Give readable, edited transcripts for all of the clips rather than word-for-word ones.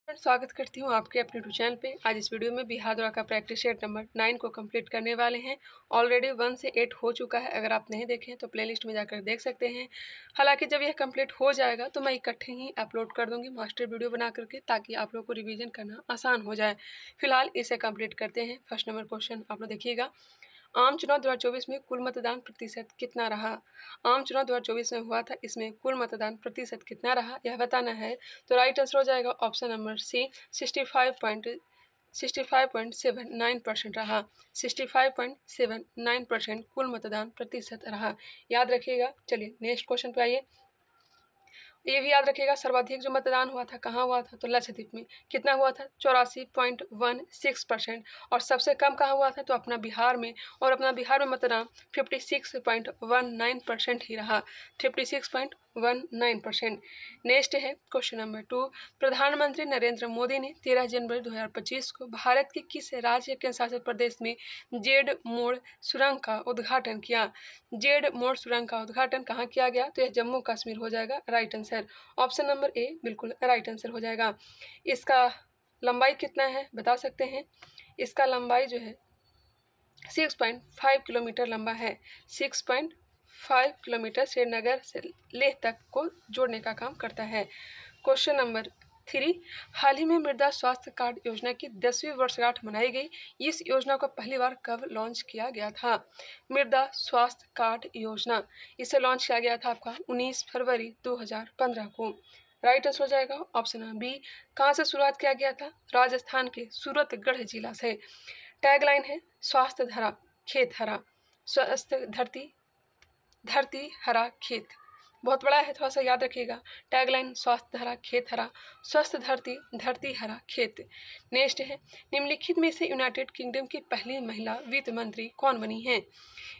स्वागत करती हूँ आपके अपने यूट्यूब चैनल पे। आज इस वीडियो में बिहार द्वारा का प्रैक्टिस सेट नंबर 9 को कंप्लीट करने वाले हैं। ऑलरेडी 1 से 8 हो चुका है। अगर आप नहीं देखें तो प्लेलिस्ट में जाकर देख सकते हैं। हालांकि जब यह कंप्लीट हो जाएगा तो मैं इकट्ठे ही अपलोड कर दूंगी मास्टर वीडियो बना करके, ताकि आप लोग को रिविजन करना आसान हो जाए। फिलहाल इसे कंप्लीट करते हैं। फर्स्ट नंबर क्वेश्चन आप लोग देखिएगा। आम चुनाव 2024 में कुल मतदान प्रतिशत कितना रहा? आम चुनाव 2024 में हुआ था, इसमें कुल मतदान प्रतिशत कितना रहा यह बताना है। तो राइट आंसर हो जाएगा ऑप्शन नंबर सी, 65.79% रहा। 65.79% कुल मतदान प्रतिशत रहा। याद रखिएगा। चलिए नेक्स्ट क्वेश्चन पे आइए। ये भी याद रखिएगा, सर्वाधिक जो मतदान हुआ था कहाँ हुआ था? तो लक्षद्वीप में। कितना हुआ था? 84.16%। और सबसे कम कहाँ हुआ था? तो अपना बिहार में। और अपना बिहार में मतदान 56.19% ही रहा। 56.19%। नेक्स्ट है क्वेश्चन नंबर 2। प्रधानमंत्री नरेंद्र मोदी ने 13 जनवरी 2025 को भारत के किस राज्य केंद्र शासित प्रदेश में जेड मोड़ सुरंग का उद्घाटन किया? जेड मोड़ सुरंग का उद्घाटन कहाँ किया गया? तो यह जम्मू कश्मीर हो जाएगा right answer. Option number A बिल्कुल राइट आंसर हो जाएगा। इसका लंबाई कितना है बता सकते हैं? इसका लंबाई जो है 6.5 किलोमीटर लंबा है। 6.5 किलोमीटर श्रीनगर से लेह तक को जोड़ने का काम करता है। Question number 3। हाल ही में मृदा स्वास्थ्य कार्ड योजना की 10वीं वर्षगांठ मनाई गई। इस योजना को पहली बार कब लॉन्च किया गया था? मृदा स्वास्थ्य कार्ड योजना, इसे लॉन्च किया गया था आपका 19 फरवरी 2015 को। राइट आंसर हो जाएगा ऑप्शन बी। कहाँ से शुरुआत किया गया था? राजस्थान के सूरतगढ़ जिला से। टैगलाइन है स्वास्थ्य धरा खेत हरा। स्वस्थ धरती, धरती हरा खेत। बहुत बड़ा है, थोड़ा सा याद रखिएगा। टैगलाइन स्वास्थ्य हरा खेत हरा, स्वस्थ धरती, धरती हरा खेत। नेक्स्ट है, निम्नलिखित में से यूनाइटेड किंगडम की पहली महिला वित्त मंत्री कौन बनी है?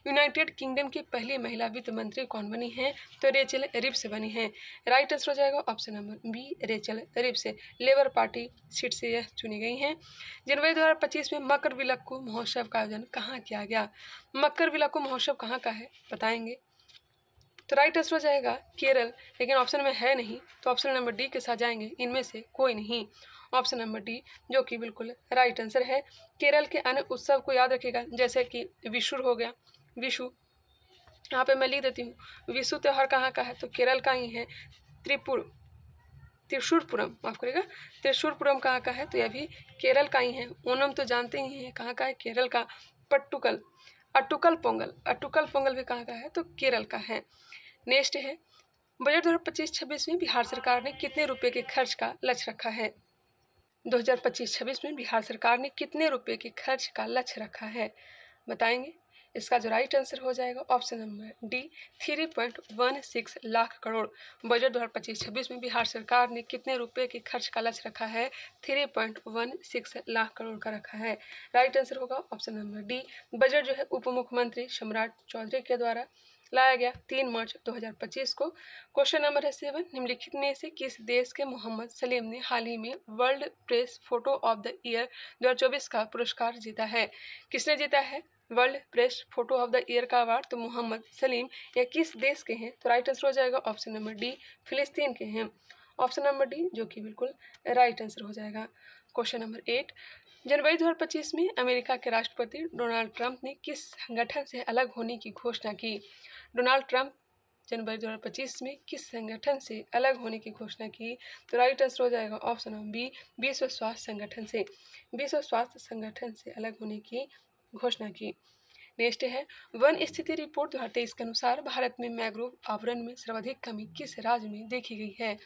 यूनाइटेड किंगडम की पहली महिला वित्त मंत्री कौन बनी है? तो रेचल रिप्स बनी है। राइट आंसर हो जाएगा option number B, Rachel Reeves. Labour party seat से यह चुनी गई हैं। जनवरी 2025 में मकर विलक्कू महोत्सव का आयोजन कहाँ किया गया? मकर विलक्कू महोत्सव कहाँ का है बताएंगे? तो राइट आंसर हो जाएगा केरल, लेकिन ऑप्शन में है नहीं, तो ऑप्शन नंबर डी के साथ जाएंगे। इनमें से कोई नहीं। ऑप्शन नंबर डी जो कि बिल्कुल राइट आंसर है। केरल के अन्य उत्सव को याद रखिएगा, जैसे कि विशु हो गया। विशु यहाँ पे मैं लिख देती हूँ। विशु त्यौहार कहाँ का है? तो केरल का ही है। त्रिशूरपुरम, माफ करिएगा, त्रिशूरपुरम कहाँ का है? तो यह भी केरल का ही है। ओनम तो जानते ही हैं कहाँ का है? केरल का। पट्टुकल, अटुकल पोंगल, अटुकल पोंगल भी कहाँ का है? तो केरल का है। नेक्स्ट है, बजट 2025-26 में बिहार सरकार ने कितने रुपए के खर्च का लक्ष्य रखा है? 2025-26 में बिहार सरकार ने कितने रुपए के खर्च का लक्ष्य रखा है बताएंगे? इसका जो राइट आंसर हो जाएगा option number D, 3.16 lakh crore. Budget 2025-26 में बिहार सरकार ने कितने रुपए के खर्च का लक्ष्य रखा है? 3.16 लाख करोड़ का रखा है। राइट आंसर होगा ऑप्शन नंबर डी। बजट जो है उप मुख्यमंत्री सम्राट चौधरी के द्वारा लाया गया 3 मार्च 2025 को। क्वेश्चन नंबर है 7। निम्नलिखित में से किस देश के मोहम्मद सलीम ने हाल ही में world press photo of the year 2024 का पुरस्कार जीता है? किसने जीता है world press photo of the year का अवार्ड? तो मोहम्मद सलीम। यह किस देश के हैं? तो राइट आंसर हो जाएगा ऑप्शन नंबर डी, फिलिस्तीन के हैं। ऑप्शन नंबर डी जो कि बिल्कुल राइट आंसर हो जाएगा। Question number 8। जनवरी 2025 में अमेरिका के राष्ट्रपति डोनाल्ड ट्रंप ने किस संगठन से अलग होने की घोषणा की? डोनाल्ड ट्रंप जनवरी 2025 में किस संगठन से अलग होने की घोषणा की? तो राइट आंसर हो जाएगा ऑप्शन नंबर बी, विश्व स्वास्थ्य संगठन से। विश्व स्वास्थ्य संगठन से अलग होने की घोषणा की। नेक्स्ट है, वन स्थिति रिपोर्ट 2023 के अनुसार भारत में मैंग्रोव आवरण में सर्वाधिक कमी किस राज्य में देखी गई है?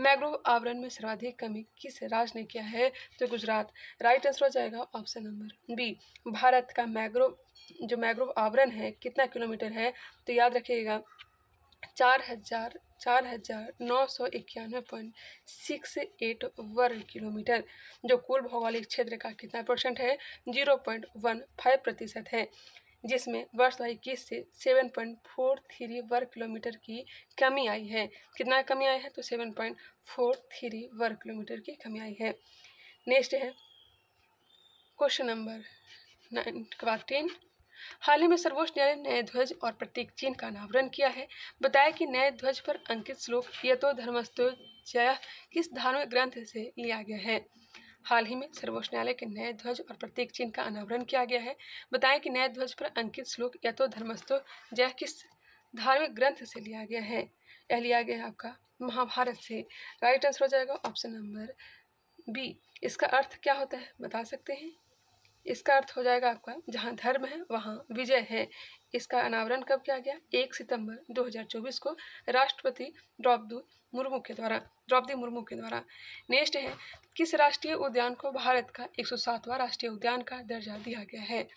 मैंग्रोव आवरण में सर्वाधिक कमी किस राज्य ने किया है? तो गुजरात। राइट आंसर हो जाएगा ऑप्शन नंबर बी। भारत का मैंग्रोव आवरण है कितना किलोमीटर है? तो याद रखिएगा 4,991.68 वर्ग किलोमीटर, जो कुल भौगोलिक क्षेत्र का कितना परसेंट है? 0.15% है, जिसमें वर्ष 2021 से 7.43 वर्ग किलोमीटर की कमी आई है। कितना कमी आई है? तो 7.43 वर्ग किलोमीटर की कमी आई है। नेक्स्ट है क्वेश्चन नंबर 9 के बाद 10। हाल ही में सर्वोच्च न्यायालय ने नए ध्वज और प्रतीक चिन्ह का अनावरण किया है। बताया कि नए ध्वज पर अंकित श्लोक यतो धर्मस्तो जयः किस धार्मिक ग्रंथ से लिया गया है। हाल ही में सर्वोच्च न्यायालय के नए ध्वज और प्रतीक चिन्ह का अनावरण किया गया है। बताएं कि नए ध्वज पर अंकित श्लोक यतो धर्मस्तो जयः किस धार्मिक ग्रंथ से लिया गया है। यह लिया गया है आपका महाभारत से। राइट आंसर हो जाएगा ऑप्शन नंबर बी। इसका अर्थ क्या होता है बता सकते हैं। इसका अर्थ हो जाएगा आपका जहाँ धर्म है वहाँ विजय है। इसका अनावरण कब किया गया 1 सितंबर 2024 को राष्ट्रपति द्रौपदी मुर्मू के द्वारा। नेक्स्ट है किस राष्ट्रीय उद्यान को भारत का 107वां राष्ट्रीय उद्यान का दर्जा दिया गया है।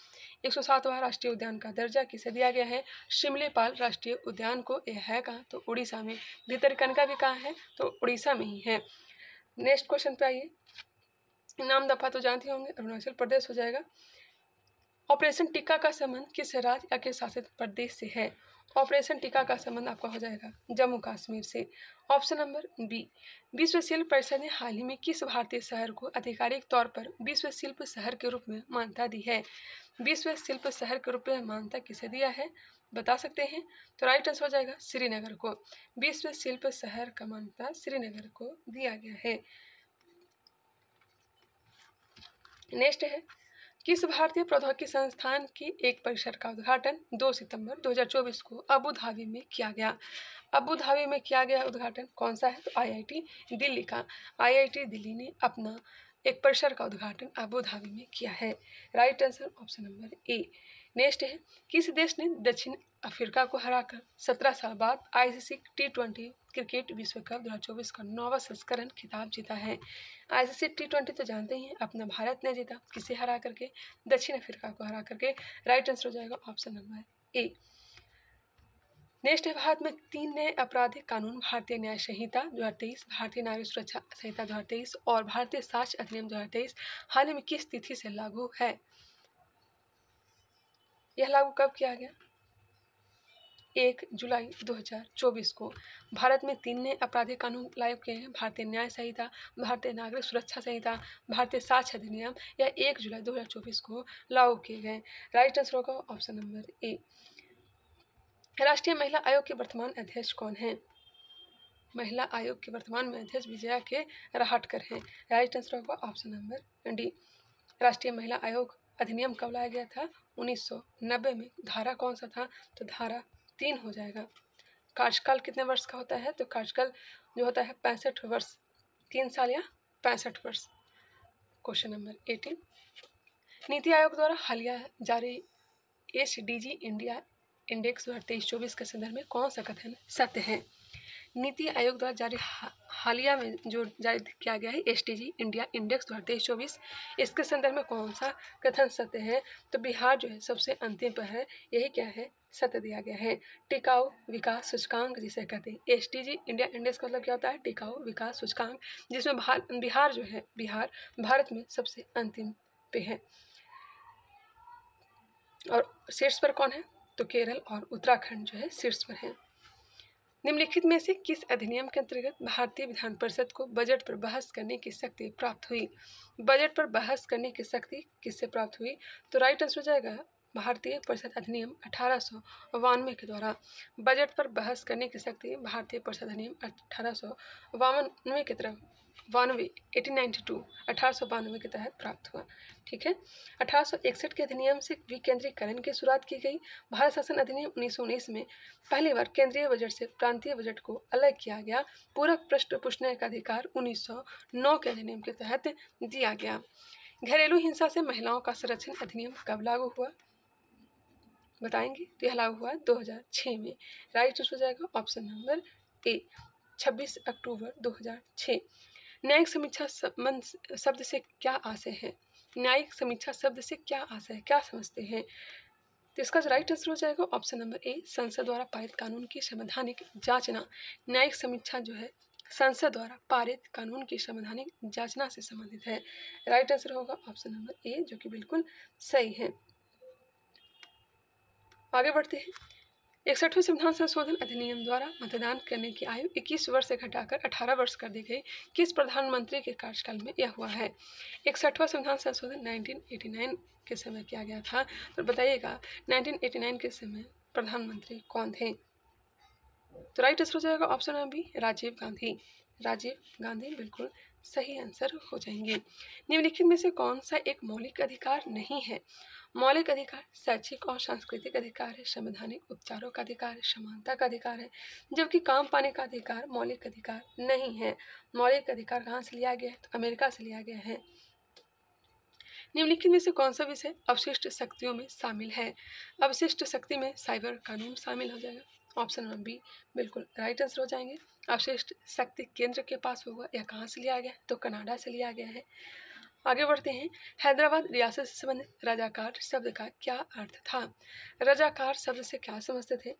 107वां राष्ट्रीय उद्यान का दर्जा किसे दिया गया है। शिमलेपाल राष्ट्रीय उद्यान को। यह है कहाँ तो उड़ीसा में। भितरकनिका भी कहाँ है तो उड़ीसा में ही है। नेक्स्ट क्वेश्चन पे आइए। नाम दफा तो जानते होंगे अरुणाचल प्रदेश हो जाएगा। ऑपरेशन टीका का संबंध किस राज्य या किस शासित प्रदेश से है। ऑपरेशन टीका का संबंध आपका हो जाएगा जम्मू कश्मीर से। Option number B. Vishwa Shilp परिषद ने हाल ही में किस भारतीय शहर को आधिकारिक तौर पर विश्व शिल्प शहर के रूप में मान्यता दी है। विश्व शिल्प शहर के रूप में मान्यता किसे दिया है बता सकते हैं। तो राइट आंसर हो जाएगा श्रीनगर को। विश्व शिल्प शहर का मान्यता श्रीनगर को दिया गया है। नेक्स्ट है किस भारतीय प्रौद्योगिकी संस्थान की एक परिसर का उद्घाटन 2 सितंबर 2024 को अबू धाबी में किया गया। अबू धाबी में किया गया उद्घाटन कौन सा है तो आईआईटी दिल्ली का। आईआईटी दिल्ली ने अपना एक परिसर का उद्घाटन अबू धाबी में किया है। Right answer option number A. Next है किस देश ने दक्षिण अफ्रीका को हराकर 17 साल बाद आईसीसी T20 क्रिकेट विश्व कप 2024 का 9वां संस्करण खिताब जीता है। आईसीसी T20 तो जानते ही हैं अपना भारत ने जीता किसे हरा करके दक्षिण अफ्रीका को हरा करके। राइट आंसर हो जाएगा ऑप्शन नंबर ए। नेक्स्ट है भारत में 3 नए आपराधिक कानून भारतीय न्याय संहिता 2023, भारतीय नागरिक सुरक्षा संहिता 2023 और भारतीय साक्ष्य अधिनियम 2023 हाल ही में किस तिथि से लागू है। यह लागू कब किया गया 1 जुलाई 2024 को। भारत में 3 नए आपराधिक कानून लागू किए हैं। भारतीय न्याय संहिता, भारतीय नागरिक सुरक्षा संहिता, भारतीय साक्ष्य अधिनियम। यह 1 जुलाई 2024 को लागू किए गए। राइट आंसर होगा ऑप्शन नंबर ए। राष्ट्रीय महिला आयोग के वर्तमान अध्यक्ष कौन है। महिला आयोग के वर्तमान में अध्यक्ष विजया के राहटकर हैं। राइट आंसर होगा ऑप्शन नंबर डी। राष्ट्रीय महिला आयोग अधिनियम कब लाया गया था 1990 में। धारा कौन सा था तो धारा 3 हो जाएगा। कार्यकाल कितने वर्ष का होता है तो कार्यकाल जो होता है 65 वर्ष, 3 साल या 65 वर्ष। Question number 18। नीति आयोग द्वारा हालिया जारी SDG इंडिया इंडेक्स 2023-24 के संदर्भ में कौन सा कथन सत्य है। नीति आयोग द्वारा जारी हालिया में जो जारी किया गया है SDG इंडिया इंडेक्स 2023-24 इसके संदर्भ में कौन सा कथन सत्य है तो बिहार जो है सबसे अंतिम पर है। यही क्या है सत्य दिया गया है। टिकाऊ विकास सूचकांक जिसे कहते हैं SDG इंडिया इंडेक्स का मतलब क्या होता है टिकाऊ विकास सूचकांक, जिसमें बिहार जो है बिहार भारत में सबसे अंतिम पे है। और शीर्ष पर कौन है तो केरल और उत्तराखंड जो है शीर्ष पर है। निम्नलिखित में से किस अधिनियम के अंतर्गत भारतीय विधान परिषद को बजट पर बहस करने की शक्ति प्राप्त हुई। बजट पर बहस करने की शक्ति किससे प्राप्त हुई तो राइट आंसर हो जाएगा भारतीय परिषद अधिनियम 1892 के द्वारा। बजट पर बहस करने की शक्ति भारतीय परिषद अधिनियम 1892 के तरफ 1892 के तहत प्राप्त हुआ। ठीक है। 1861 के अधिनियम से विकेंद्रीकरण की शुरुआत की गई। भारत शासन अधिनियम 1919 में पहली बार केंद्रीय बजट से प्रांतीय बजट को अलग किया गया। पूरक प्रश्न पूछने का अधिकार 1909 के अधिनियम के तहत दिया गया। घरेलू हिंसा से महिलाओं का संरक्षण अधिनियम कब लागू हुआ बताएंगे तो यह लागू हुआ 2006 में। राइट हो जाएगा ऑप्शन नंबर ए 26 अक्टूबर 2006। न्यायिक समीक्षा संबंध शब्द से क्या आशय है। न्यायिक समीक्षा शब्द से क्या आशय है क्या समझते हैं तो इसका राइट आंसर हो जाएगा ऑप्शन नंबर ए संसद द्वारा पारित कानून की संवैधानिक जांचना। न्यायिक समीक्षा जो है संसद द्वारा पारित कानून की संवैधानिक जांचना से संबंधित है। राइट आंसर होगा ऑप्शन नंबर ए जो कि बिल्कुल सही है। आगे बढ़ते हैं। 61वें संविधान संशोधन अधिनियम द्वारा मतदान करने की आयु 21 वर्ष से घटाकर 18 वर्ष कर दी गई। किस प्रधानमंत्री के कार्यकाल में यह हुआ है? 61वां संविधान संशोधन 1989 के समय किया गया था। तो बताइएगा 1989 के समय प्रधानमंत्री कौन थे? तो राइट आंसर हो जाएगा option number B, Rajiv Gandhi. Rajiv Gandhi बिल्कुल सही आंसर हो जाएंगे। निम्नलिखित में से कौन सा एक मौलिक अधिकार नहीं है? मौलिक अधिकार शैक्षिक और सांस्कृतिक अधिकार है, संवैधानिक उपचारों का अधिकार है, समानता का अधिकार है, जबकि काम पाने का अधिकार मौलिक अधिकार नहीं है। मौलिक अधिकार कहाँ से लिया गया है? तो अमेरिका से लिया गया है। निम्नलिखित में से कौन सा विषय अवशिष्ट शक्तियों में शामिल है? अवशिष्ट शक्ति में साइबर कानून शामिल हो जाएगा। ऑप्शन नंबर बी बिल्कुल राइट आंसर हो जाएंगे। अवशिष्ट शक्ति केंद्र के पास होगा। यह कहाँ से लिया गया? तो कनाडा से लिया गया है। आगे बढ़ते हैं। हैदराबाद रियासत से संबंधित रजाकार शब्द का क्या अर्थ था? रजाकार शब्द से क्या समझते थे?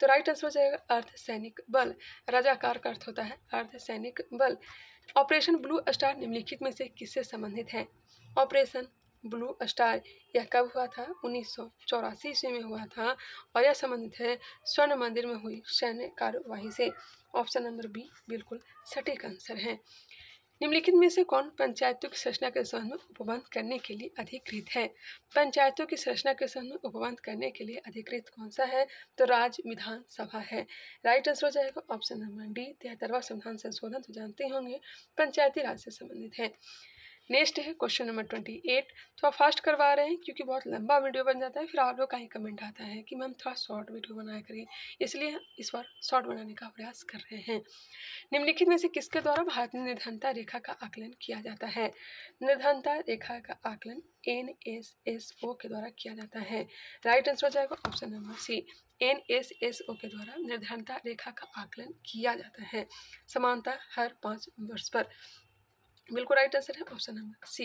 तो राइट आंसर हो जाएगा अर्ध सैनिक बल। रजाकार का अर्थ होता है अर्ध सैनिक बल। ऑपरेशन ब्लू स्टार निम्नलिखित में से किससे संबंधित है? ऑपरेशन ब्लू स्टार यह कब हुआ था? 1984 ईस्वी में हुआ था और यह संबंधित है स्वर्ण मंदिर में हुई सैन्य कार्यवाही से। ऑप्शन नंबर बी बिल्कुल सटीक आंसर है। निम्नलिखित में से कौन पंचायतों की संरचना के संबंध में उपबंध करने के लिए अधिकृत है? पंचायतों की संरचना के संबंध में उपबंध करने के लिए अधिकृत कौन सा है? तो राज्य विधानसभा है। राइट आंसर हो जाएगा ऑप्शन नंबर डी, 73वां संविधान संशोधन तो जानते होंगे पंचायती राज से संबंधित है। नेक्स्ट है क्वेश्चन नंबर 28। थोड़ा फास्ट करवा रहे हैं क्योंकि बहुत लंबा वीडियो बन जाता है, फिर आप लोग का ही कमेंट आता है कि मैम थोड़ा शॉर्ट वीडियो बनाया करिए, इसलिए इस बार शॉर्ट बनाने का प्रयास कर रहे हैं। निम्नलिखित में से किसके द्वारा भारत में निर्धनता रेखा का आकलन किया जाता है? निर्धनता रेखा का आकलन NSSO के द्वारा किया जाता है। राइट आंसर हो जाएगा ऑप्शन नंबर सी, NSSO के द्वारा निर्धनता रेखा का आकलन किया जाता है। समानता हर 5 वर्ष पर। बिल्कुल राइट आंसर है ऑप्शन नंबर सी।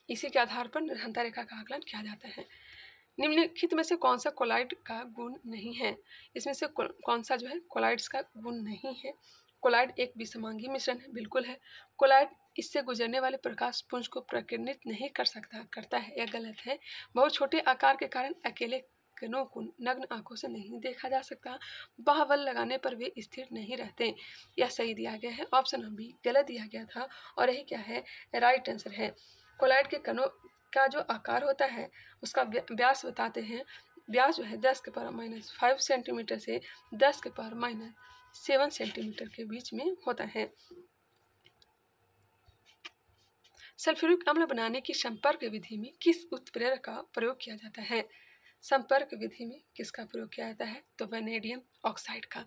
इसी के आधार पर निर्धनता रेखा का आकलन किया जाता है। निम्नलिखित में से कौन सा कोलाइड का गुण नहीं है? इसमें से कौन सा जो है कोलाइड्स का गुण नहीं है? कोलाइड एक विषमांगी मिश्रण है, बिल्कुल है। कोलाइड इससे गुजरने वाले प्रकाश पुंज को प्रकीर्णित नहीं करता है, यह गलत है। बहुत छोटे आकार के कारण अकेले कणों को नग्न आंखों से नहीं देखा जा सकता। बाहुबल लगाने पर वे स्थिर नहीं रहते, यह सही दिया गया है। ऑप्शन नंबर बी गलत दिया गया था और यही क्या है? राइट आंसर है। कोलाइड के कणों का जो आकार होता है उसका व्यास बताते हैं। व्यास जो है 10⁻⁻5 सेंटीमीटर से 10⁻⁻7 सेंटीमीटर के बीच में होता है। सल्फ्यूरिक अम्ल बनाने की संपर्क विधि में किस उत्प्रेरक का प्रयोग किया जाता है? संपर्क विधि में किसका प्रयोग किया जाता है? तो वैनेडियम ऑक्साइड का।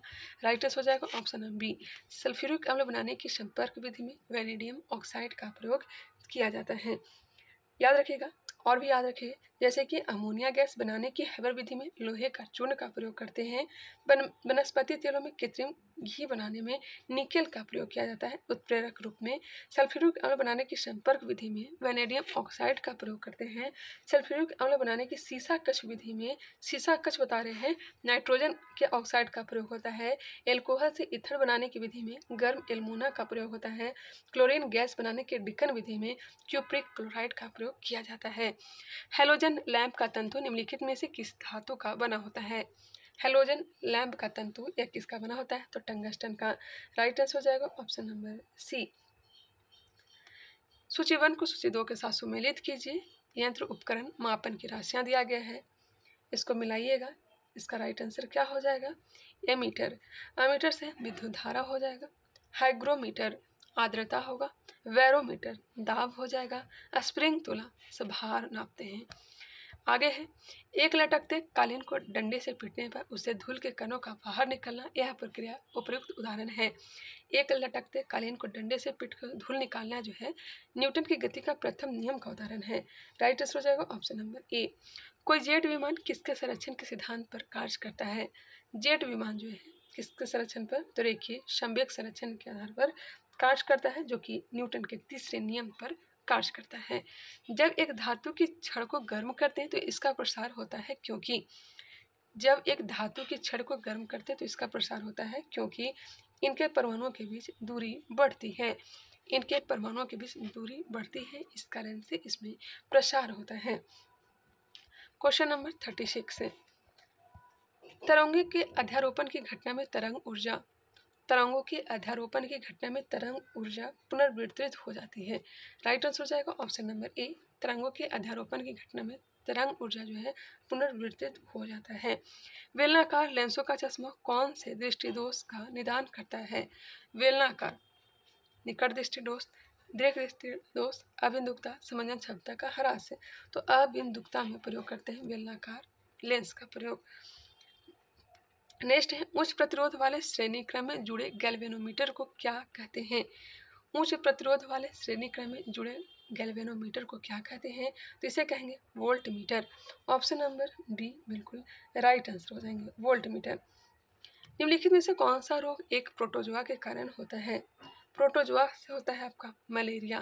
राइट आंसर हो जाएगा ऑप्शन नंबर बी। सल्फ्यूरिक अम्ल बनाने की संपर्क विधि में वैनेडियम ऑक्साइड का प्रयोग किया जाता है। याद रखिएगा और भी याद रखिए, जैसे कि अमोनिया गैस बनाने की हैबर विधि में लोहे का चूर्ण का प्रयोग करते हैं। वनस्पति तेलों में कृत्रिम घी बनाने में निकेल का प्रयोग किया जाता है उत्प्रेरक रूप में। सल्फ्यूरिक अम्ल बनाने की संपर्क विधि में वैनेडियम ऑक्साइड का प्रयोग करते हैं। सल्फ्यूरिक अम्ल बनाने की सीसा कच विधि में, सीसा कच बता रहे हैं, नाइट्रोजन के ऑक्साइड का प्रयोग होता है। एल्कोहल से ईथर बनाने की विधि में गर्म एल्मोना का प्रयोग होता है। क्लोरीन गैस बनाने के डिकन विधि में क्यूप्रिक क्लोराइड का प्रयोग किया जाता है। हैलोजन लैंप का तंतु निम्नलिखित में से किस धातु का बना होता है? हैलोजन लैंप का तंतु यह किसका बना होता है? तो टंगस्टन का। राइट आंसर हो जाएगा ऑप्शन नंबर सी। सूची 1 को सूची 2 के साथ सुमेलित कीजिए। यंत्र उपकरण मापन की राशियां दिया गया है, इसको मिलाइएगा। इसका राइट आंसर क्या हो जाएगा? एमीटर। अमीटर से विद्युत धारा हो जाएगा। हाइग्रोमीटर आर्द्रता होगा। बैरोमीटर दाब हो जाएगा। स्प्रिंग तुला से भार नापते हैं। आगे है, एक लटकते कालीन को डंडे से पीटने पर उसे धूल के कणों का बाहर निकलना, यह प्रक्रिया उपयुक्त उदाहरण है। एक लटकते कालीन को डंडे से पीटकर धूल निकालना जो है न्यूटन की गति का प्रथम नियम का उदाहरण है। राइट आंसर हो जाएगा ऑप्शन नंबर ए। कोई जेट विमान किसके संरक्षण के सिद्धांत पर कार्य करता है? जेट विमान जो है किसके संरक्षण पर? तो रेखीय संवेग संरक्षण के आधार पर कार्य करता है, जो कि न्यूटन के तीसरे नियम पर कार्य करता है। जब एक धातु की छड़ को गर्म करते हैं तो इसका प्रसार होता है, क्योंकि जब एक धातु की छड़ को गर्म करते हैं तो इसका प्रसार होता है क्योंकि इनके परमाणुओं के बीच दूरी बढ़ती है। इनके परमाणुओं के बीच दूरी बढ़ती है, इस कारण से इसमें प्रसार होता है। क्वेश्चन नंबर 36 है। तरंगों के अध्यारोपण की घटना में तरंगों के अध्यारोपण की घटना में तरंग ऊर्जा पुनर्वितरित हो जाती है। राइट आंसर हो जाएगा ऑप्शन नंबर ए। तरंगों के अध्यारोपण की घटना में तरंग ऊर्जा जो है पुनर्वितरित हो जाता है। बेलनाकार लेंसों का चश्मा कौन से दृष्टि दोष का निदान करता है? बेलनाकार निकट दृष्टि दोष, दीर्घ दृष्टि दोष, अबिंदुकता, समंजन क्षमता का ह्रास है। तो अबिंदुकता में प्रयोग करते हैं बेलनाकार लेंस का प्रयोग। नेक्स्ट है उच्च प्रतिरोध वाले श्रेणी क्रम में जुड़े गैल्वेनोमीटर को क्या कहते हैं? उच्च प्रतिरोध वाले श्रेणी क्रम में जुड़े गैल्वेनोमीटर को क्या कहते हैं? तो इसे कहेंगे volt meter. Option number D बिल्कुल राइट आंसर हो जाएंगे वोल्ट मीटर। निम्नलिखित में से कौन सा रोग एक प्रोटोजोआ के कारण होता है? प्रोटोजोआ से होता है आपका मलेरिया।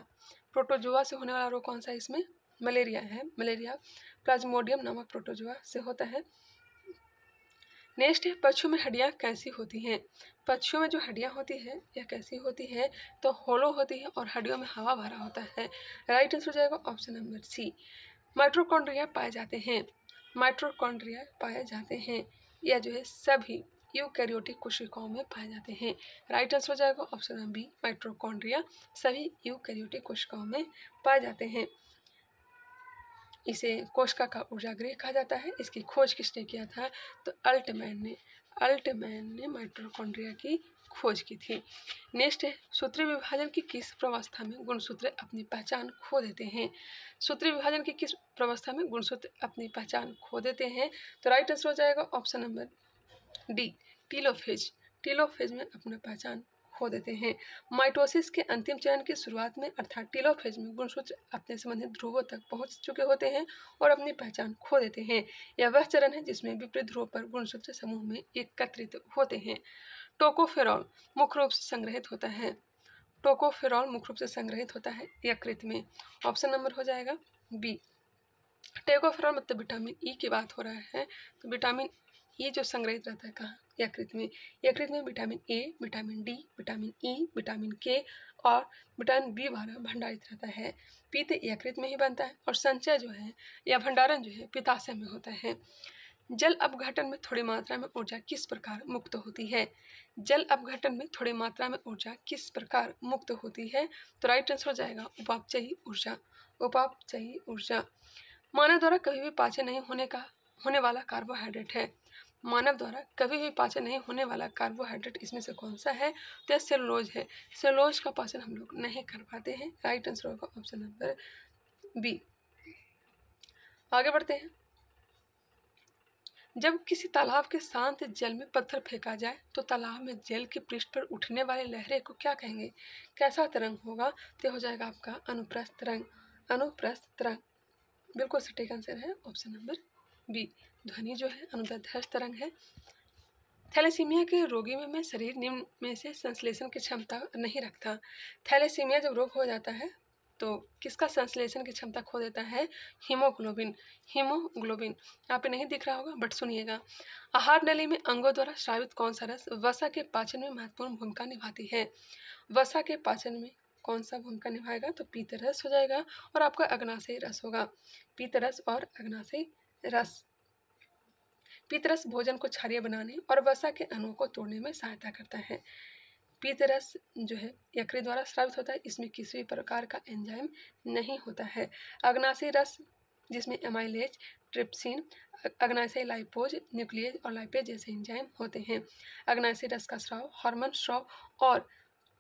प्रोटोजोआ से होने वाला रोग कौन सा है? इसमें मलेरिया है। मलेरिया प्लाज्मोडियम नामक प्रोटोजोआ से होता है। नेक्स्ट है पक्षियों में हड्डियाँ कैसी होती हैं? पक्षियों में जो हड्डियाँ होती है यह कैसी होती है? तो होलो होती है और हड्डियों में हवा भरा होता है। राइट आंसर हो जाएगा ऑप्शन नंबर सी। माइटोकॉन्ड्रिया पाए जाते हैं। माइटोकॉन्ड्रिया पाए जाते हैं यह जो है सभी यूकैरियोटिक कोशिकाओं में पाए जाते हैं। राइट आंसर हो जाएगा ऑप्शन नंबर बी। माइटोकॉन्ड्रिया सभी यूकैरियोटिक कोशिकाओं में पाए जाते हैं। इसे कोशिका का ऊर्जागृह कहा जाता है। इसकी खोज किसने किया था? तो अल्टमैन ने माइटोकॉन्ड्रिया की खोज की थी। नेक्स्ट है सूत्रीय विभाजन की किस प्रवस्था में गुणसूत्र अपनी पहचान खो देते हैं? सूत्रीय विभाजन की किस प्रवस्था में गुणसूत्र अपनी पहचान खो देते हैं? तो राइट आंसर हो जाएगा option number D telophase. Telophase में अपना पहचान खो देते हैं। माइटोसिस के अंतिम चरण की शुरुआत में अर्थात टीलोफेज में गुणसूत्र अपने संबंधित ध्रुवों तक पहुंच चुके होते हैं और अपनी पहचान खो देते हैं। यह वह चरण है जिसमें विपरीत ध्रुव पर गुणसूत्र समूह में एकत्रित होते हैं। टोकोफेरॉल मुख्य रूप से संग्रहित होता है। टोकोफेरॉल मुख्य रूप से संग्रहित होता है यकृत में। ऑप्शन नंबर हो जाएगा बी। टोकोफेरॉल मतलब विटामिन ई की बात हो रहा है। तो विटामिन ई जो संग्रहित रहता है कहाँ? यकृत में। यकृत में vitamin A, vitamin D, vitamin E, vitamin के और विटामिन बी द्वारा भंडारित रहता है। पित्त यकृत में ही बनता है और संचय जो है या भंडारण जो है पित्ताशय में होता है। जल अपघटन में थोड़ी मात्रा में ऊर्जा किस प्रकार मुक्त होती है? जल अपघटन में थोड़ी मात्रा में ऊर्जा किस प्रकार मुक्त होती है? तो राइट आंसर हो जाएगा उपापचयी ऊर्जा। उपापचयी ऊर्जा मानव द्वारा कभी भी पाचन नहीं होने वाला कार्बोहाइड्रेट है। मानव द्वारा कभी भी पाचन नहीं होने वाला कार्बोहाइड्रेट इसमें से कौन सा है? तो यह सेलुलोज है। सेलुलोज का पाचन हम लोग नहीं कर पाते हैं। राइट आंसर होगा ऑप्शन नंबर बी। आगे बढ़ते हैं। जब किसी तालाब के शांत जल में पत्थर फेंका जाए तो तालाब में जल के पृष्ठ पर उठने वाली लहरें को क्या कहेंगे? कैसा तरंग होगा? तो हो जाएगा आपका अनुप्रस्थ तरंग। अनुप्रस्थ तरंग बिल्कुल सटीक आंसर है ऑप्शन नंबर बी। ध्वनि जो है अनुदैर्ध्य तरंग है। थैलेसीमिया के रोगी में शरीर निम्न में से संश्लेषण की क्षमता नहीं रखता। थैलेसीमिया जब रोग हो जाता है तो किसका संश्लेषण की क्षमता खो देता है? हीमोग्लोबिन। हीमोग्लोबिन यहाँ पे नहीं दिख रहा होगा बट सुनिएगा। आहार नली में अंगों द्वारा स्रावित कौन सा रस वसा के पाचन में महत्वपूर्ण भूमिका निभाती है? वसा के पाचन में कौन सा भूमिका निभाएगा? तो पीत रस हो जाएगा और आपका अग्नाशयी रस होगा। पीत रस और अग्नाशयी रस। पीत रस भोजन को क्षारीय बनाने और वसा के अणुओं को तोड़ने में सहायता करता है। पीत रस जो है यकृत द्वारा स्रावित होता है। इसमें किसी भी प्रकार का एंजाइम नहीं होता है। अग्नाशयी रस जिसमें एमाइलेज, ट्रिप्सिन, अग्नाशयी लाइपोज, न्यूक्लियेज और लाइपेज जैसे एंजाइम होते हैं। अग्नाशयी रस का स्राव हार्मोन स्राव और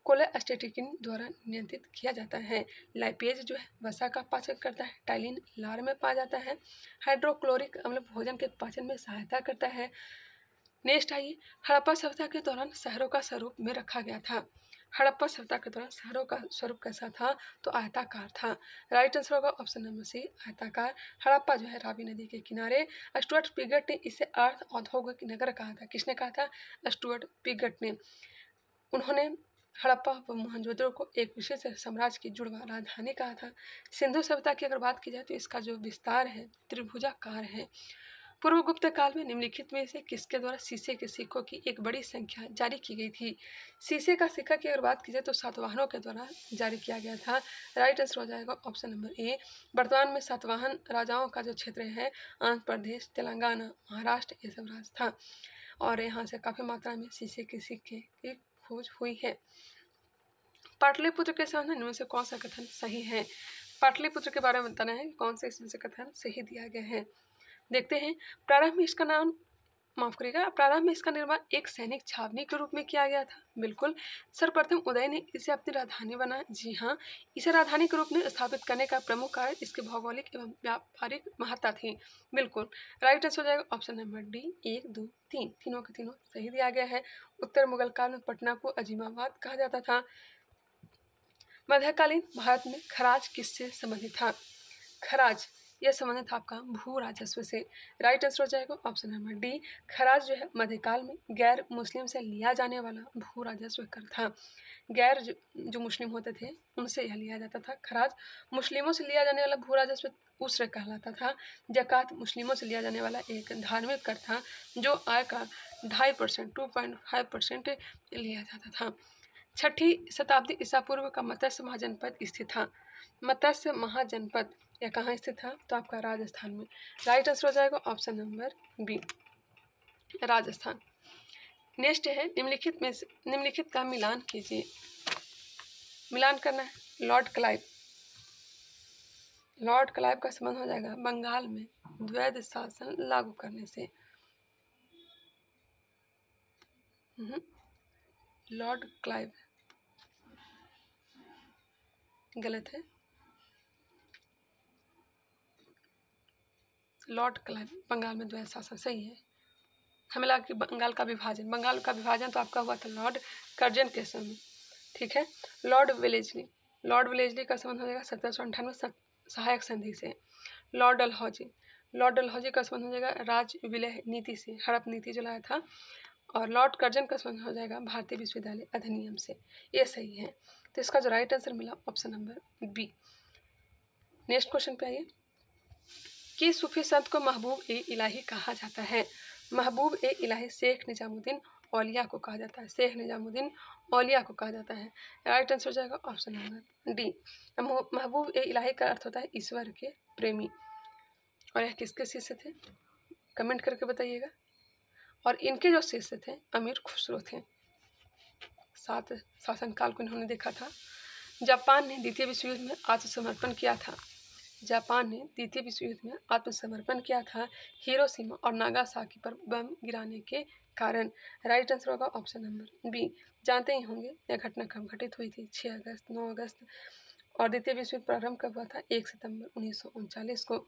कोलेस्टेटिकिन द्वारा नियंत्रित किया जाता है। लाइपेज जो है वसा का पाचन करता है। टाइलिन लार में पाया जाता है। हाइड्रोक्लोरिक अम्ल भोजन के पाचन में सहायता करता है। नेक्स्ट आइए, हड़प्पा सभ्यता के दौरान शहरों का स्वरूप में रखा गया था। हड़प्पा सभ्यता के दौरान शहरों का स्वरूप कैसा था? तो आयताकार था। राइट आंसर होगा ऑप्शन नंबर सी आयताकार। हड़प्पा जो है रावी नदी के किनारे। स्टुअर्ट पिगट ने इसे अर्ध औद्योगिक नगर कहा था। किसने कहा था? स्टुअर्ट पिगट ने। उन्होंने हड़प्पा व मोहनजोदड़ो को एक विशेष साम्राज्य की जुड़वा राजधानी कहा था। सिंधु सभ्यता की अगर बात की जाए तो इसका जो विस्तार है त्रिभुजाकार है। पूर्व गुप्त काल में निम्नलिखित में से किसके द्वारा शीशे के सिक्कों की एक बड़ी संख्या जारी की गई थी? शीशे का सिक्का की अगर बात की जाए तो सातवाहनों के द्वारा जारी किया गया था। राइट आंसर हो जाएगा ऑप्शन नंबर ए। वर्तमान में सातवाहन राजाओं का जो क्षेत्र है आंध्र प्रदेश, तेलंगाना, महाराष्ट्र, ये सब राज था और यहाँ से काफ़ी मात्रा में शीशे के सिक्के की खोज हुई है। पाटलिपुत्र के संबंध में इनमें से कौन सा कथन सही है? पाटलिपुत्र के बारे में बताना है कौन से इसमें से कथन सही दिया गया है। देखते हैं। प्रारंभ में इसका नाम माफ करिएगा, प्रारंभ में इसका निर्माण एक सैनिक छावनी के रूप में किया गया था। बिल्कुल। सर्वप्रथम उदय ने इसे अपनी राजधानी बनाया। जी हाँ, इसे राजधानी के रूप में स्थापित करने का प्रमुख कारण इसकी भौगोलिक एवं व्यापारिक महत्ता थी। बिल्कुल। राइट आंसर हो जाएगा ऑप्शन नंबर डी। 1, 2, 3 तीनों के तीनों सही दिया गया है। उत्तर मुगल काल में पटना को अजीमाबाद कहा जाता था। मध्यकालीन भारत में खराज किससे संबंधित था? खराज यह संबंधित था आपका भू राजस्व से। राइट आंसर हो जाएगा ऑप्शन नंबर डी। खराज जो है मध्यकाल में गैर मुस्लिम से लिया जाने वाला भू राजस्व कर था। गैर जो मुस्लिम होते थे उनसे यह लिया जाता था खराज। मुस्लिमों से लिया जाने वाला भू राजस्व उससे कहलाता था। जकात मुस्लिमों से लिया जाने वाला एक धार्मिक कर था जो आय का 2.5% 2.5% लिया जाता था। छठी शताब्दी ईसा पूर्व का मत्स्य महाजनपद स्थित था। मत्स्य महाजनपद यह कहाँ स्थित था? तो आपका राजस्थान में। राइट आंसर हो जाएगा option number B, Rajasthan. Next है निम्नलिखित का मिलान कीजिए। मिलान करना है। लॉर्ड क्लाइव का संबंध हो जाएगा बंगाल में द्वैध शासन लागू करने से। लॉर्ड क्लाइव गलत है। लॉर्ड क्लाइव बंगाल में द्वैध शासन सही है। हमें लगा कि बंगाल का विभाजन तो आपका हुआ था लॉर्ड कर्जन के समय। ठीक है। लॉर्ड वेलेस्ली का संबंध हो जाएगा 1798 सहायक संधि से। लॉर्ड डलहौजी का संबंध हो जाएगा राज विलय नीति से, हड़प नीति जो लाया था। और लॉर्ड कर्जन का संबंध हो जाएगा भारतीय विश्वविद्यालय अधिनियम से। ये सही है। तो इसका जो राइट आंसर मिला option number B. Next question पे आइए कि सूफी संत को महबूब ए इलाही कहा जाता है? महबूब ए इलाही शेख निजामुद्दीन औलिया को कहा जाता है। शेख निजामुद्दीन औलिया को कहा जाता है। राइट आंसर हो जाएगा ऑप्शन नंबर डी। महबूब ए इलाही का अर्थ होता है ईश्वर के प्रेमी। और यह किसके शिष्य थे? कमेंट करके बताइएगा। और इनके जो शिष्य थे अमीर खुसरो थे। 7 शासनकाल को इन्होंने देखा था। जापान ने द्वितीय विश्व युद्ध में आत्मसमर्पण किया था। हिरोशिमा और नागासाकी पर बम गिराने के कारण। राइट आंसर होगा ऑप्शन नंबर बी। जानते ही होंगे यह घटना कब घटित हुई थी? 6 अगस्त, 9 अगस्त। और द्वितीय विश्व युद्ध प्रारंभ कब हुआ था? 1 सितंबर 1939 को।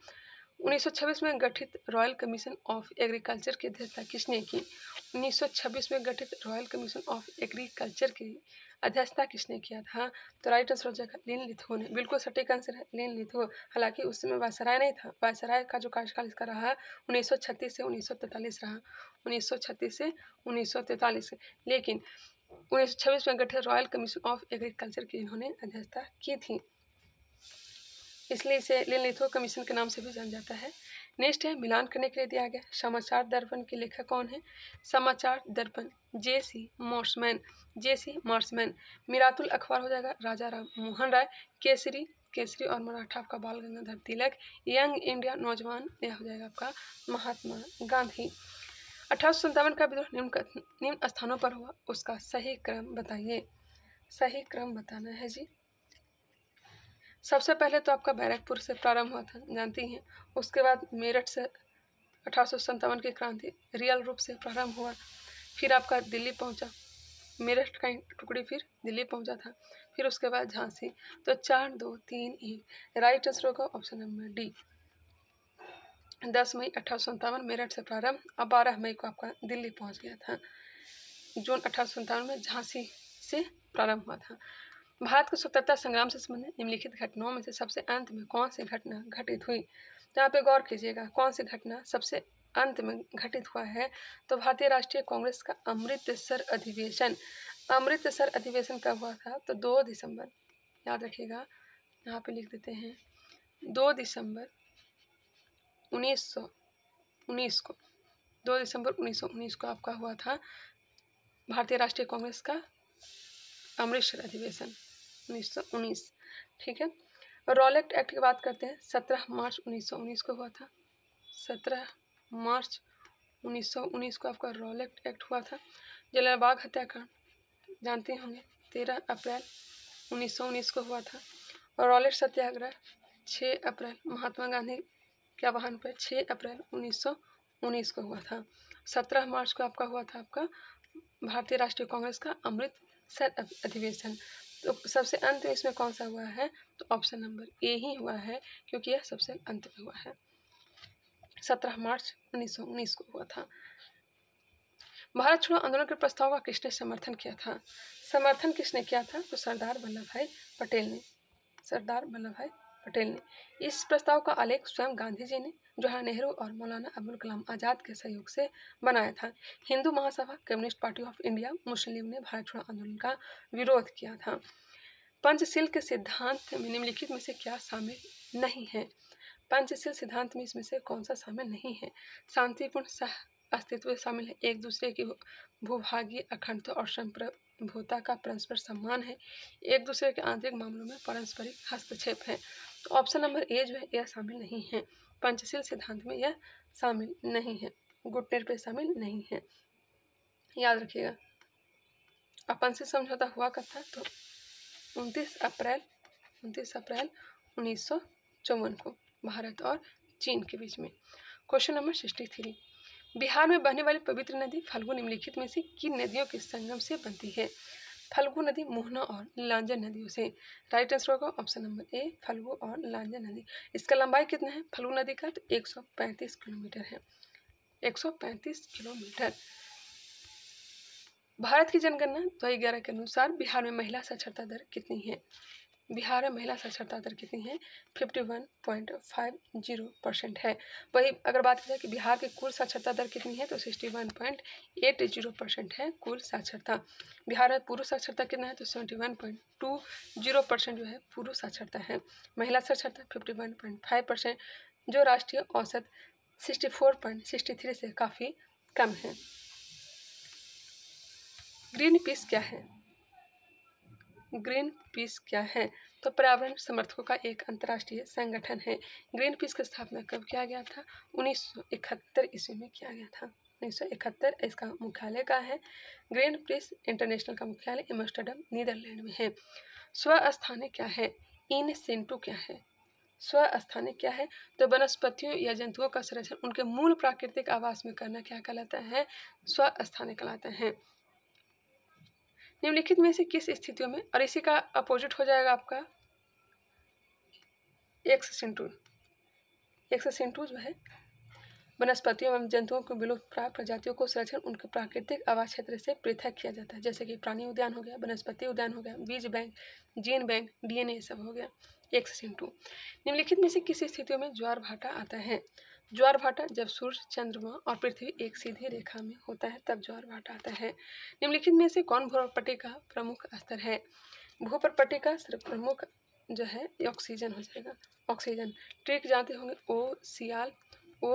1926 में गठित रॉयल कमीशन ऑफ एग्रीकल्चर की अध्यक्षता किसने की? 1926 में गठित रॉयल कमीशन ऑफ एग्रीकल्चर की अध्यक्षता किसने किया था? तो राइट आंसर हो जाएगा लिन लिथो ने। बिल्कुल सटीक आंसर है लिन लिथो। हालांकि उस समय वायसराय नहीं था। वायसराय का जो कार्यकाल इसका रहा 1936 से 1943 रहा। 1936 से 1943। लेकिन 1926 में गठित रॉयल कमीशन ऑफ एग्रीकल्चर की इन्होंने अध्यक्षता की थी, इसलिए इसे लिन लिथो कमीशन के नाम से भी जाना जाता है। नेक्स्ट है मिलान करने के लिए दिया गया समाचार दर्पण के लेखक कौन है? समाचार दर्पण जे.सी. मॉर्समैन। मिरातुल अखबार हो जाएगा राजा राम मोहन राय। केसरी और मराठा आपका बाल गंगाधर तिलक। यंग इंडिया नौजवान यह हो जाएगा आपका महात्मा गांधी। 1857 का विद्रोह निम्न स्थानों पर हुआ, उसका सही क्रम बताइए। सही क्रम बताना है जी। सबसे पहले तो आपका बैरकपुर से प्रारंभ हुआ था, जानती हैं। उसके बाद मेरठ से 1857 की क्रांति रियल रूप से प्रारंभ हुआ। फिर आपका दिल्ली पहुंचा, मेरठ का टुकड़ी फिर दिल्ली पहुंचा था। फिर उसके बाद झांसी। तो 4, 2, 3, 1 राइट आंसर होगा ऑप्शन नंबर डी। 10 मई 1857 मेरठ से प्रारंभ और 12 मई को आपका दिल्ली पहुंच गया था। जून 1857 में झांसी से प्रारंभ हुआ था। भारत के स्वतंत्रता संग्राम से संबंधित निम्नलिखित घटनाओं में से सबसे अंत में कौन सी घटना घटित हुई? यहाँ पे गौर कीजिएगा, कौन सी घटना सबसे अंत में घटित हुआ है? तो भारतीय राष्ट्रीय कांग्रेस का अमृतसर अधिवेशन कब हुआ था? तो 2 दिसंबर, याद रखिएगा, यहाँ पे लिख देते हैं 2 दिसंबर 1900 1919 को, 2 दिसंबर 1919 को आपका हुआ था भारतीय राष्ट्रीय कांग्रेस का अमृतसर अधिवेशन 1919। ठीक है। रॉलेट एक्ट की बात करते हैं, 17 मार्च 1919 को हुआ था। 17 मार्च 1919 को आपका रॉलेट एक्ट हुआ था। जलियांवाला बाग हत्याकांड जानते होंगे, 13 अप्रैल 1919 को हुआ था। और रॉलेट सत्याग्रह 6 अप्रैल महात्मा गांधी के आह्वान पर 6 अप्रैल 1919 को हुआ था। 17 मार्च को आपका हुआ था आपका भारतीय राष्ट्रीय कांग्रेस का अमृतसर अधिवेशन। तो सबसे अंत में इसमें कौन सा हुआ है, तो ऑप्शन नंबर ए ही हुआ है, क्योंकि यह सबसे अंत में हुआ है। 17 मार्च 1919 को हुआ था। भारत छोड़ो आंदोलन के प्रस्ताव का किसने समर्थन किया था? समर्थन किसने किया था, तो सरदार वल्लभ भाई पटेल ने। सरदार वल्लभ भाई पटेल ने। इस प्रस्ताव का आलेख स्वयं गांधी जी ने जवाहरलाल नेहरू और मौलाना अबुल कलाम आज़ाद के सहयोग से बनाया था। Hindu Mahasabha, communist party of India, Muslim League ने भारत छोड़ो आंदोलन का विरोध किया था। पंचशील के सिद्धांत में निम्नलिखित में से क्या शामिल नहीं है? पंचशील सिद्धांत में इसमें से कौन सा शामिल नहीं है? शांतिपूर्ण सह अस्तित्व शामिल है, एक दूसरे की भूभागीय अखंडता और संप्रभुता का परस्पर सम्मान है, एक दूसरे के आंतरिक मामलों में पारस्परिक हस्तक्षेप है। तो ऑप्शन नंबर ए जो है यह शामिल नहीं है। पंचशील सिद्धांत में यह शामिल नहीं है, गुटनेर पे शामिल नहीं है, याद रखिएगा। पंचशील समझौता हुआ कब था, तो 29 अप्रैल 1954 को भारत और चीन के बीच में। क्वेश्चन नंबर 63, बिहार में बहने वाली पवित्र नदी फल्गु निम्नलिखित में से किन नदियों के संगम से बनती है? फल्गु नदी मोहना और नीलांजन नदियों से। राइट आंसर होगा ऑप्शन नंबर ए, फल्गु और नीलांजन नदी। इसका लंबाई कितना है फल्गु नदी का, तो 135 किलोमीटर है, 135 किलोमीटर। भारत की जनगणना 2011 के अनुसार बिहार में महिला साक्षरता दर कितनी है? बिहार में महिला साक्षरता दर कितनी है? 51.50% है। वही अगर बात की जाए कि बिहार की कुल साक्षरता दर कितनी है, तो 61.80% है कुल साक्षरता। बिहार में पुरुष साक्षरता कितना है, तो 71.20% जो है पुरुष साक्षरता है। महिला साक्षरता 51.5%, जो राष्ट्रीय औसत 64.63 से काफ़ी कम है। ग्रीन पीस क्या है? ग्रीन पीस क्या है, तो पर्यावरण समर्थकों का एक अंतर्राष्ट्रीय संगठन है। ग्रीन पीस की स्थापना कब किया गया था? 1971 ईस्वी में किया गया था, 1971। इसका मुख्यालय कहाँ है? ग्रीन पीस इंटरनेशनल का मुख्यालय एम्स्टर्डम नीदरलैंड में है। स्वस्थानिक क्या है? इन सिंटू क्या है? स्वस्थानिक क्या है, तो वनस्पतियों या जंतुओं का संरक्षण उनके मूल प्राकृतिक आवास में करना क्या कहलाता है? स्वस्थानिक कहलाता है। निम्नलिखित में से किस स्थितियों में, और इसी का अपोजिट हो जाएगा आपका एक्ससिंटू। एक्ससिंटू जो है वनस्पतियों एवं जंतुओं को विलुप्त प्राप्त प्रजातियों को संरक्षण उनके प्राकृतिक आवास क्षेत्र से पृथक किया जाता है, जैसे कि प्राणी उद्यान हो गया, वनस्पति उद्यान हो गया, बीज बैंक, जीन बैंक, DNA सब हो गया एक्ससिंटू। निम्नलिखित में से किस स्थितियों में ज्वार भाटा आता है? ज्वार भाटा जब सूर्य, चंद्रमा और पृथ्वी एक सीधी रेखा में होता है तब ज्वार भाटा आता है। निम्नलिखित में से कौन भूपर्पट्टी का प्रमुख स्तर है? भूपर्पट्टी का प्रमुख जो है ऑक्सीजन हो जाएगा, ऑक्सीजन। ट्रिक जानते होंगे, ओ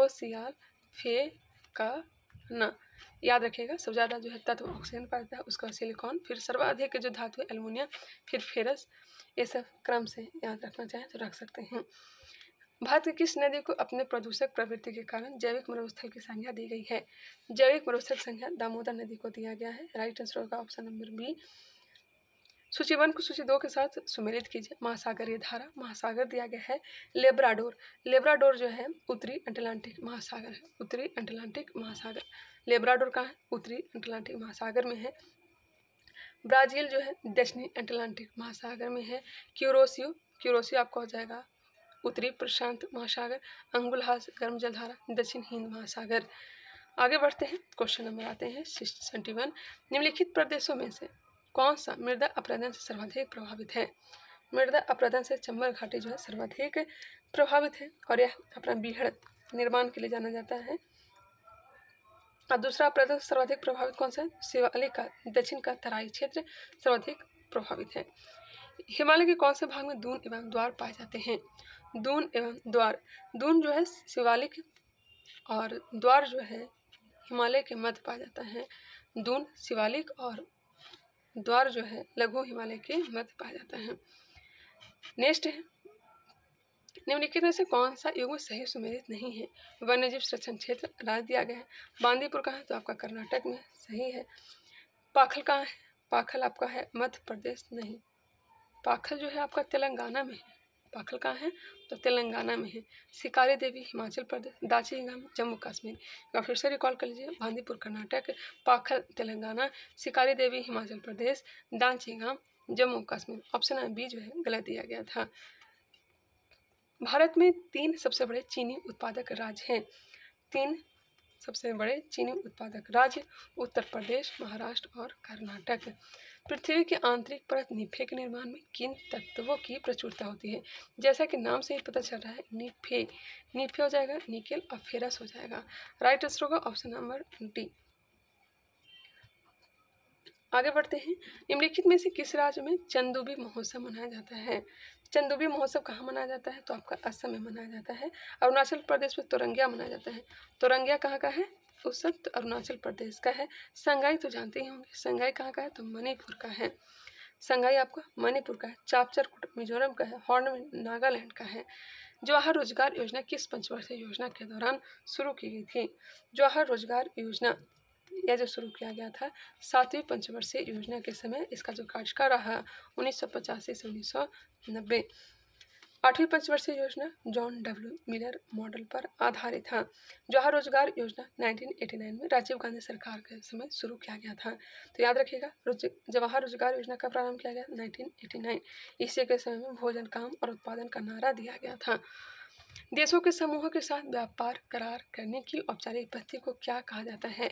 सियाल फे का ना, याद रखिएगा। सबसे ज़्यादा जो है तत्व ऑक्सीजन पाता है, उसका सिलिकॉन, फिर सर्वाधिक जो धातु है एल्युमिनियम, फिर फेरस। ये सब क्रम से याद रखना चाहें तो रख सकते हैं। भारत की किस नदी को अपने प्रदूषक प्रवृत्ति के कारण जैविक मरुस्थल की संज्ञा दी गई है? जैविक मरुस्थल संज्ञा दामोदर नदी को दिया गया है। राइट आंसर होगा ऑप्शन नंबर बी। सूची 1 को सूची 2 के साथ सुमेलित कीजिए। महासागरीय धारा, महासागर दिया गया है लेब्राडोर। लेब्राडोर जो है उत्तरी अटलांटिक महासागर है, उत्तरी अटलांटिक महासागर। लेब्राडोर कहाँ है? उत्तरी अटलांटिक महासागर में है। ब्राज़ील जो है दक्षिणी अटलांटिक महासागर में है। क्यूरोसियो आपको हो जाएगा उत्तरी प्रशांत महासागर। अंगुलहास गर्म जलधारा दक्षिण हिंद महासागर। आगे बढ़ते हैं, क्वेश्चन नंबर आते हैं 61। निम्नलिखित प्रदेशों में से कौन सा मृदा अपरदन से सर्वाधिक प्रभावित है? मृदा अपरदन से चंबल घाटी जो है सर्वाधिक प्रभावित है, और यह अपना बीहड़ निर्माण के लिए जाना जाता है। और दूसरा अपरदन से सर्वाधिक प्रभावित कौन सा है? शिवालिक का दक्षिण का तराई क्षेत्र सर्वाधिक प्रभावित है। हिमालय के कौन से भाग में दून एवं द्वार पाए जाते हैं? दून एवं द्वार। दून जो है शिवालिक और द्वार जो है हिमालय के मध्य पाया जाता है। दून शिवालिक और द्वार जो है लघु हिमालय के मध्य पाया जाता है। नेक्स्ट है, निम्नलिखित में से कौन सा युग्म सही सुमेलित नहीं है? वन्यजीव संरक्षण क्षेत्र राज्य दिया गया है। बांदीपुर कहाँ है? तो आपका कर्नाटक में सही है। पाखल कहाँ है? पाखल आपका है मध्य प्रदेश, नहीं, पाखल जो है आपका तेलंगाना में है। पाखल कहाँ है? तो तेलंगाना में है। शिकारी देवी हिमाचल प्रदेश, दाचिंगम जम्मू कश्मीर। या फिर से रिकॉल कर लीजिए, बांदीपुर कर्नाटक, पाखल तेलंगाना, शिकारी देवी हिमाचल प्रदेश, दाचिंगम जम्मू कश्मीर। ऑप्शन बी जो है गलत दिया गया था। भारत में 3 सबसे बड़े चीनी उत्पादक राज्य हैं। 3 सबसे बड़े चीनी उत्पादक राज्य उत्तर प्रदेश, महाराष्ट्र और कर्नाटक। पृथ्वी की आंतरिक परत निफे के निर्माण में किन तत्वों की प्रचुरता होती है? जैसा कि नाम से ही पता चल रहा है, निफे, निफे हो जाएगा निकेल और फेरस हो जाएगा। राइट आंसर होगा ऑप्शन नंबर डी। आगे बढ़ते हैं, निम्नलिखित में से किस राज्य में चंदुबी महोत्सव मनाया जाता है? चंदुबी महोत्सव कहाँ मनाया जाता है? तो आपका असम में मनाया जाता है। अरुणाचल प्रदेश में तोरंगिया मनाया जाता है। तोरंगिया कहाँ का है? उत्सव तो अरुणाचल प्रदेश का है। संगाई तो जानते ही होंगे, संगाई कहाँ का है? तो मणिपुर का है। संगाई आपका मणिपुर का है। चापचरकुट मिजोरम का है। हॉर्न नागालैंड का है। जवाहर रोजगार योजना किस पंचवर्षीय योजना के दौरान शुरू की गई थी? जवाहर रोजगार योजना यह जो शुरू किया गया था 7वीं पंचवर्षीय योजना के समय, इसका जो कार्यकाल रहा 1985 से 1990। 8वीं पंचवर्षीय योजना जॉन डब्ल्यू मिलर मॉडल पर आधारित था। जवाहर रोजगार योजना 1989 में राजीव गांधी सरकार के समय शुरू किया गया था। तो याद रखिएगा, जवाहर रोजगार योजना का प्रारंभ किया गया 1989। इसी के समय में भोजन, काम और उत्पादन का नारा दिया गया था। देशों के समूह के साथ व्यापार करार करने की औपचारिक पद्धति को क्या कहा जाता है?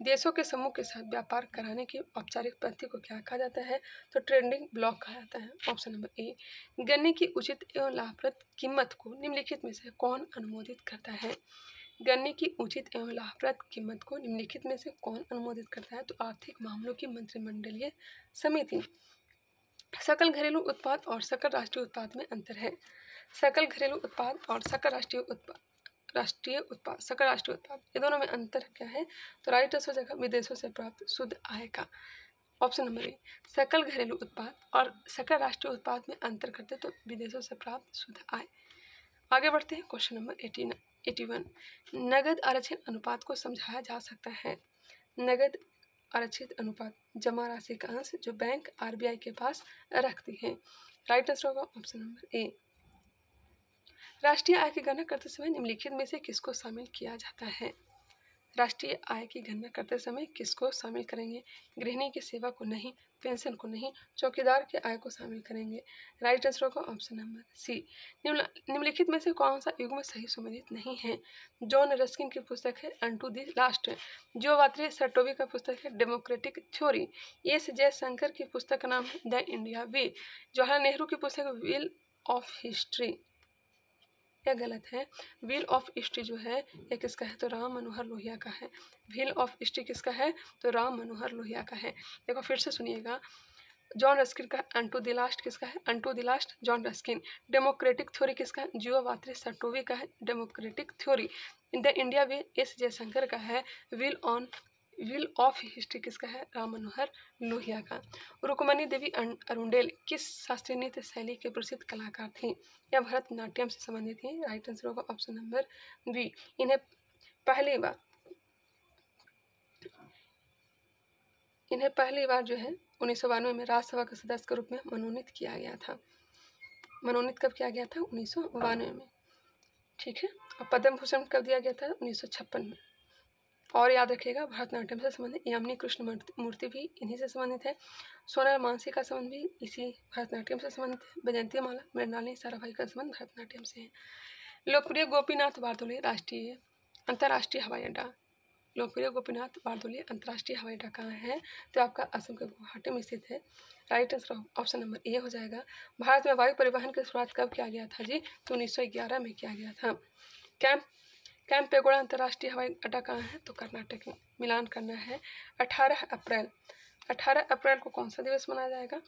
देशों के समूह के साथ व्यापार कराने की औपचारिक पद्धति को क्या कहा जाता है? तो ट्रेडिंग ब्लॉक कहा जाता है। Option number A. गन्ने की उचित एवं लाभप्रद कीमत को निम्नलिखित में से कौन अनुमोदित करता है? गन्ने की उचित एवं लाभप्रद कीमत को निम्नलिखित में से कौन अनुमोदित करता है? तो आर्थिक मामलों की मंत्रिमंडलीय समिति। सकल घरेलू उत्पाद और सकल राष्ट्रीय उत्पाद में अंतर है। सकल घरेलू उत्पाद और सकल राष्ट्रीय उत्पाद, सकल राष्ट्रीय उत्पाद, ये दोनों में अंतर क्या है? तो राइट आंसर हो जाएगा विदेशों से प्राप्त शुद्ध आय का। Option number A. सकल घरेलू उत्पाद और सकल राष्ट्रीय उत्पाद में अंतर करते तो विदेशों से प्राप्त शुद्ध आय। आगे बढ़ते हैं, क्वेश्चन नंबर 81। नगद आरक्षण अनुपात को समझाया जा सकता है। नगद आरक्षित अनुपात जमा राशि का अंश जो बैंक आरबीआई के पास रखती है। राइट आंसर होगा ऑप्शन नंबर ए। राष्ट्रीय आय की गणना करते समय निम्नलिखित में से किसको शामिल किया जाता है? राष्ट्रीय आय की गणना करते समय किसको शामिल करेंगे? गृहिणी की सेवा को नहीं, पेंशन को नहीं, चौकीदार के आय को शामिल करेंगे। राइट आंसर होगा ऑप्शन नंबर सी। निम्नलिखित में से कौन सा युग्म सही सुमेलित नहीं है? जॉन रस्किन की पुस्तक है अनटू द लास्ट। जो वात्रे सर्टोवी का पुस्तक है डेमोक्रेटिक थ्योरी। एस जयशंकर की पुस्तक का नाम है द इंडिया वे। जवाहरलाल नेहरू की पुस्तक व्हील ऑफ हिस्ट्री, यह गलत है। व्हील ऑफ हिस्ट्री जो है यह किसका है? तो राम मनोहर लोहिया का है। व्हील ऑफ हिस्ट्री किसका है? तो राम मनोहर लोहिया का है। देखो फिर से सुनिएगा, जॉन रस्किन का अनटू द लास्ट किसका है? Unto the last John Ruskin. Democratic theory किसका है? जियो वात्रे सर्टोवी का है democratic theory. The India way S Jaishankar का है। व्हील ऑफ हिस्ट्री किसका है? राम मनोहर लोहिया का। रुक्मणी देवी अरुंडेल किस शास्त्रीय नृत्य शैली के प्रसिद्ध कलाकार थी? यह भरतनाट्यम से संबंधित थी। राइट आंसर होगा ऑप्शन नंबर बी। इन्हें पहली बार जो है 1992 में राज्यसभा के सदस्य के रूप में मनोनीत किया गया था। मनोनीत कब किया गया था? 1992 में। ठीक है। और पद्म भूषण कब दिया गया था? 1956 में। और याद रखिएगा, भरतनाट्यम से संबंधित यामिनी कृष्ण मूर्ति भी इन्हीं से संबंधित है। सोनल मानसी का संबंध भी इसी भरतनाट्यम से संबंधित है। वैजयंती माला, मृणालिनी साराभाई का संबंध भरतनाट्यम से है। लोकप्रिय गोपीनाथ बारदोली अंतर्राष्ट्रीय हवाई अड्डा। लोकप्रिय गोपीनाथ बारदोली अंतर्राष्ट्रीय हवाई अड्डा कहाँ है? तो आपका असम के गुवाहाटी में स्थित है। Right answer option number A हो जाएगा। भारत में वायु परिवहन की शुरुआत कब किया गया था जी? तो 1911 में किया गया था। कैंप पेगोड़ा अंतर्राष्ट्रीय हवाई अड्डा कहाँ है? तो कर्नाटक में। मिलान करना है। 18 अप्रैल को कौन सा दिवस मनाया जाएगा?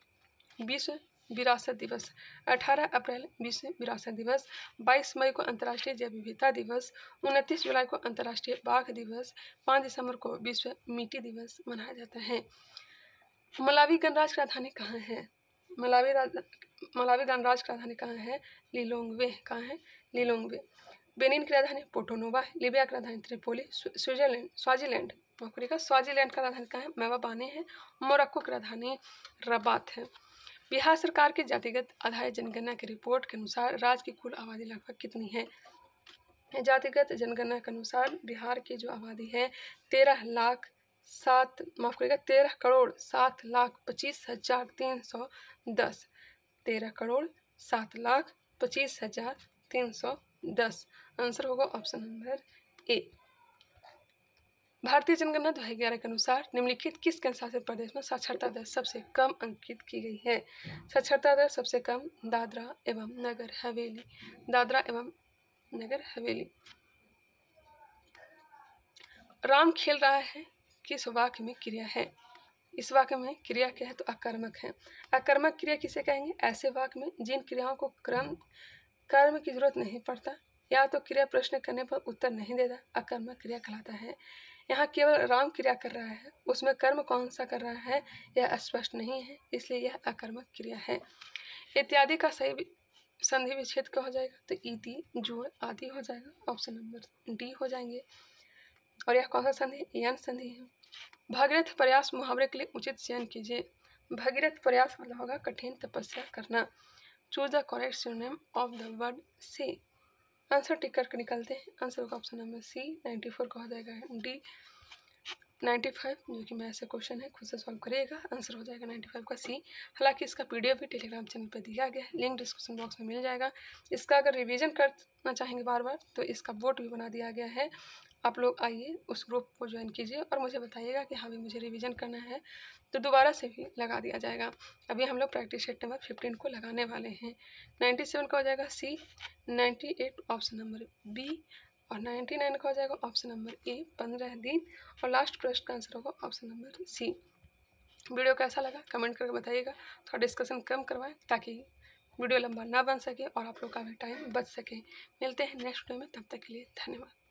विश्व विरासत दिवस। 18 अप्रैल विश्व विरासत दिवस। 22 मई को अंतर्राष्ट्रीय जैव विविधता दिवस। 29 जुलाई को अंतर्राष्ट्रीय बाघ दिवस। 5 दिसंबर को विश्व मिट्टी दिवस मनाया जाता है। मलावी गणराज्य की राजधानी कहाँ है? मलावी गणराज्य की राजधानी कहाँ है? लिलोंगवे। कहाँ है? लिलोंगवे। बेनिन की राजधानी पोर्टो-नोवो है। लीबिया की राजधानी त्रिपोली। स्वाजीलैंड स्वाजीलैंड का राजधानी कहाँ है? मेवाबाने है। मोरक्को की राजधानी रबात है। बिहार सरकार की जातिगत आधारित जनगणना की रिपोर्ट के अनुसार राज्य की कुल आबादी लगभग कितनी है? जातिगत जनगणना के अनुसार बिहार की जो आबादी है 13,7,25,310। 13,7,25,310। आंसर होगा ऑप्शन नंबर ए। भारतीय जनगणना 2011 के अनुसार निम्नलिखित किस केंद्र शासित प्रदेश में साक्षरता दर सबसे कम अंकित की गई है? साक्षरता दर सबसे कम दादरा एवं नगर हवेली। दादरा एवं नगर हवेली। राम खेल रहा है किस वाक्य में क्रिया है? इस वाक्य में क्रिया क्या है? तो अकर्मक है। अकर्मक क्रिया किसे कहेंगे? ऐसे वाक्य में जिन क्रियाओं को कर्म की जरूरत नहीं पड़ता या तो क्रिया प्रश्न करने पर उत्तर नहीं देता, अकर्मक क्रिया कहलाता है। यहाँ केवल राम क्रिया कर रहा है, उसमें कर्म कौन सा कर रहा है यह स्पष्ट नहीं है, इसलिए यह अकर्मक क्रिया है। इत्यादि का सही संधि विच्छेद क्या हो जाएगा? तो इति जोड़ आदि हो जाएगा। ऑप्शन नंबर डी हो जाएंगे। और यह कौन सा संधि? यन संधि है। भगीरथ प्रयास मुहावरे के लिए उचित चयन कीजिए। भगीरथ प्रयास मतलब होगा कठिन तपस्या करना। Choose the correct synonym of the word से। आंसर टिक करके निकलते हैं। आंसर होगा ऑप्शन नंबर सी 94 का हो जाएगा। डी 95 जो कि मैथ से क्वेश्चन है, खुद से सॉल्व करिएगा। आंसर हो जाएगा 95 का सी। हालांकि इसका पीडीएफ भी टेलीग्राम चैनल पर दिया गया है, लिंक डिस्क्रिप्शन बॉक्स में मिल जाएगा। इसका अगर रिवीजन करना चाहेंगे बार बार तो इसका बोर्ड भी बना दिया गया है, आप लोग आइए उस ग्रुप को ज्वाइन कीजिए और मुझे बताइएगा कि हाँ भी मुझे रिवीजन करना है तो दोबारा से भी लगा दिया जाएगा। अभी हम लोग प्रैक्टिस सेट नंबर 15 को लगाने वाले हैं। 97 का हो जाएगा सी, 98 ऑप्शन नंबर बी और 99 का हो जाएगा ऑप्शन नंबर ए 15 दिन और लास्ट प्रश्न का आंसर होगा ऑप्शन नंबर सी। वीडियो कैसा लगा कमेंट करके बताइएगा, थोड़ा डिस्कशन कम करवाएं ताकि वीडियो लंबा ना बन सके और आप लोग का भी टाइम बच सके। मिलते हैं नेक्स्ट वीडियो में, तब तक के लिए धन्यवाद।